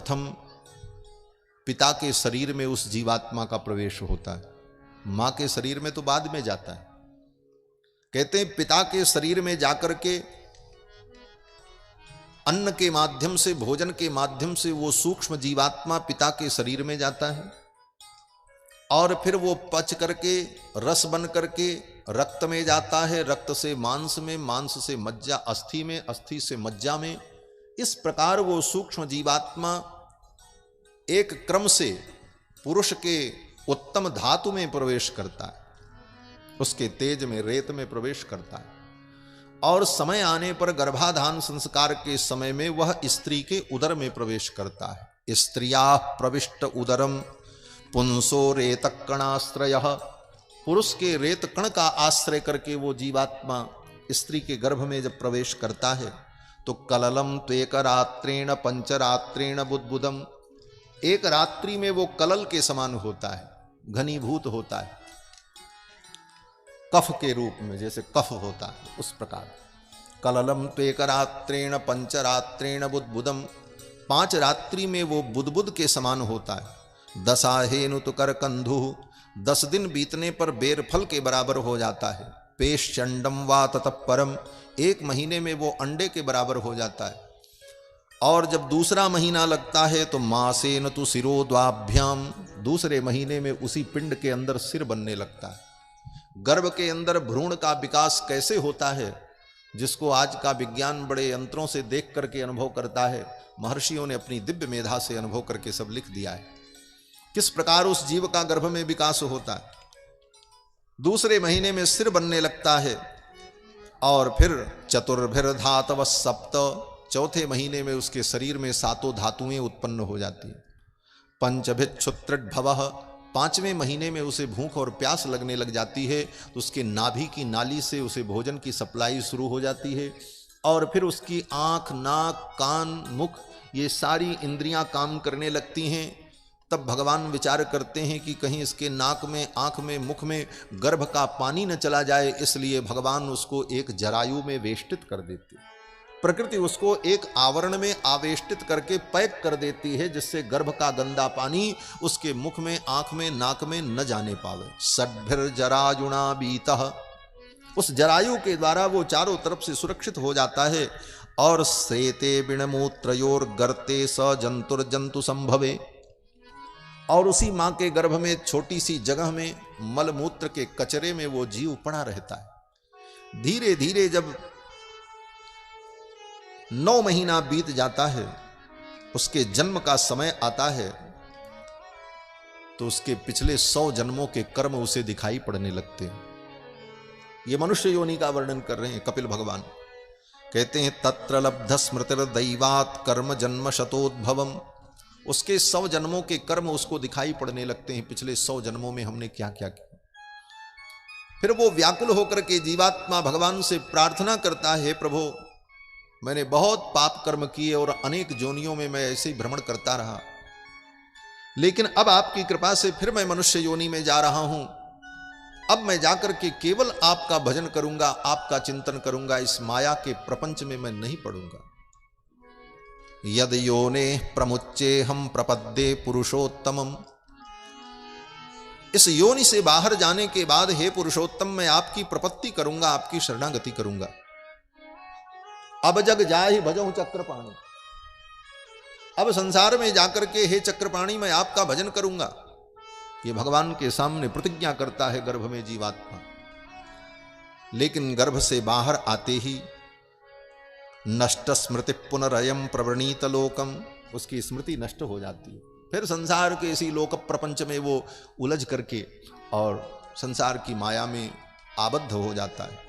सर्वप्रथम पिता के शरीर में उस जीवात्मा का प्रवेश होता है, मां के शरीर में तो बाद में जाता है। कहते हैं पिता के शरीर में जाकर के अन्न के माध्यम से, भोजन के माध्यम से वो सूक्ष्म जीवात्मा पिता के शरीर में जाता है और फिर वो पच करके रस बन करके रक्त में जाता है, रक्त से मांस में, मांस से मज्जा, अस्थि में, अस्थि से मज्जा में। इस प्रकार वो सूक्ष्म जीवात्मा एक क्रम से पुरुष के उत्तम धातु में प्रवेश करता है, उसके तेज में, रेत में प्रवेश करता है और समय आने पर गर्भाधान संस्कार के समय में वह स्त्री के उदर में प्रवेश करता है। स्त्रिया प्रविष्ट उदरम पुंसो रेतकणाश्रय, पुरुष के रेत कण का आश्रय करके वो जीवात्मा स्त्री के गर्भ में जब प्रवेश करता है तो कललम त्वेक रात्रेण पंचरात्रेण बुद्बुदम, एक रात्रि में वो कलल के समान होता है, घनीभूत होता है, कफ के रूप में, जैसे कफ होता है उस प्रकार। कललम त्वेक रात्रेण पंचरात्रेण बुद्बुदम, 5 रात्रि में वो बुद्बुद के समान होता है। दशाहेनु तुकर कंधु, 10 दिन बीतने पर बेर फल के बराबर हो जाता है। पेशचंडम वा ततः परम, 1 महीने में वो अंडे के बराबर हो जाता है। और जब दूसरा महीना लगता है तो मासेन तु शिरोद्वाभ्याम, दूसरे महीने में उसी पिंड के अंदर सिर बनने लगता है। गर्भ के अंदर भ्रूण का विकास कैसे होता है, जिसको आज का विज्ञान बड़े यंत्रों से देख करके अनुभव करता है, महर्षियों ने अपनी दिव्य मेधा से अनुभव करके सब लिख दिया है, किस प्रकार उस जीव का गर्भ में विकास होता है। दूसरे महीने में सिर बनने लगता है और फिर चतुर्भिर धातव सप्त, चौथे महीने में उसके शरीर में 7 धातुएं उत्पन्न हो जाती है। पंचभिक्षुत्रिभवः, 5वें महीने में उसे भूख और प्यास लगने लग जाती है तो उसके नाभि की नाली से उसे भोजन की सप्लाई शुरू हो जाती है और फिर उसकी आँख, नाक, कान, मुख, ये सारी इंद्रियां काम करने लगती हैं। तब भगवान विचार करते हैं कि कहीं इसके नाक में, आँख में, मुख में गर्भ का पानी न चला जाए, इसलिए भगवान उसको एक जरायु में वेष्टित कर देते। प्रकृति उसको एक आवरण में आवेष्टित करके पैक कर देती है, जिससे गर्भ का गंदा पानी उसके मुख में, आंख में, नाक में न जाने पावे। षड्भिर जरायुणा बीतः, उस जरायु के द्वारा वो चारों तरफ से सुरक्षित हो जाता है। और श्वेते बिणमूत्रयोर गर्ते स जंतुर्जंतु संभवे, और उसी मां के गर्भ में छोटी सी जगह में मलमूत्र के कचरे में वो जीव पड़ा रहता है। धीरे धीरे जब 9 महीना बीत जाता है, उसके जन्म का समय आता है, तो उसके पिछले 100 जन्मों के कर्म उसे दिखाई पड़ने लगते हैं। ये मनुष्य योनि का वर्णन कर रहे हैं कपिल भगवान। कहते हैं तत्र लब्ध स्मृतिर दैवात कर्म जन्म शतोद्भवम, उसके 100 जन्मों के कर्म उसको दिखाई पड़ने लगते हैं, पिछले 100 जन्मों में हमने क्या क्या किया। फिर वो व्याकुल होकर के जीवात्मा भगवान से प्रार्थना करता है, प्रभु मैंने बहुत पाप कर्म किए और अनेक जोनियों में मैं ऐसे ही भ्रमण करता रहा, लेकिन अब आपकी कृपा से फिर मैं मनुष्य योनि में जा रहा हूं। अब मैं जाकर के केवल आपका भजन करूंगा, आपका चिंतन करूंगा, इस माया के प्रपंच में मैं नहीं पड़ूंगा। यद योने प्रमुच्चे हम प्रपद्ये पुरुषोत्तमम, इस योनि से बाहर जाने के बाद हे पुरुषोत्तम मैं आपकी प्रपत्ति करूंगा, आपकी शरणागति करूंगा। अब जग जाहि भजहु चक्रपाणि, अब संसार में जाकर के हे चक्रपाणि मैं आपका भजन करूंगा। ये भगवान के सामने प्रतिज्ञा करता है गर्भ में जीवात्मा। लेकिन गर्भ से बाहर आते ही नष्ट स्मृति पुनरयम प्रवृणीत लोकम, उसकी स्मृति नष्ट हो जाती है। फिर संसार के इसी लोक प्रपंच में वो उलझ करके और संसार की माया में आबद्ध हो जाता है।